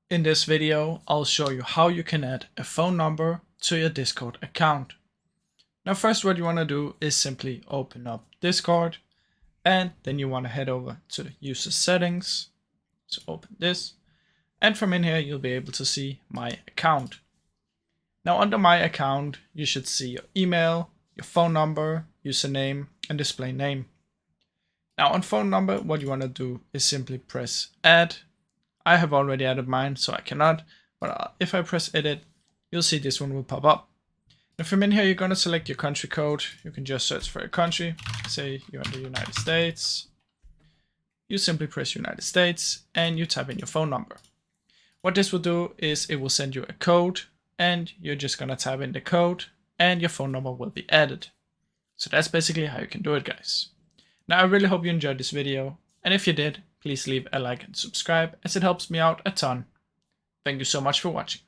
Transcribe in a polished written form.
In this video, I'll show you how you can add a phone number to your Discord account. Now first what you want to do is simply open up Discord, and then you want to head over to the user settings. So open this, and from in here you'll be able to see my account. Now under my account you should see your email, your phone number, username and display name. Now on phone number what you want to do is simply press add. I have already added mine, so I cannot, but if I press edit, you'll see this one will pop up. Now from in here, you're going to select your country code. You can just search for a country. Say you're in the United States. You simply press United States and you type in your phone number. What this will do is it will send you a code, and you're just going to type in the code and your phone number will be added. So that's basically how you can do it, guys. Now I really hope you enjoyed this video, and if you did, please leave a like and subscribe as it helps me out a ton. Thank you so much for watching.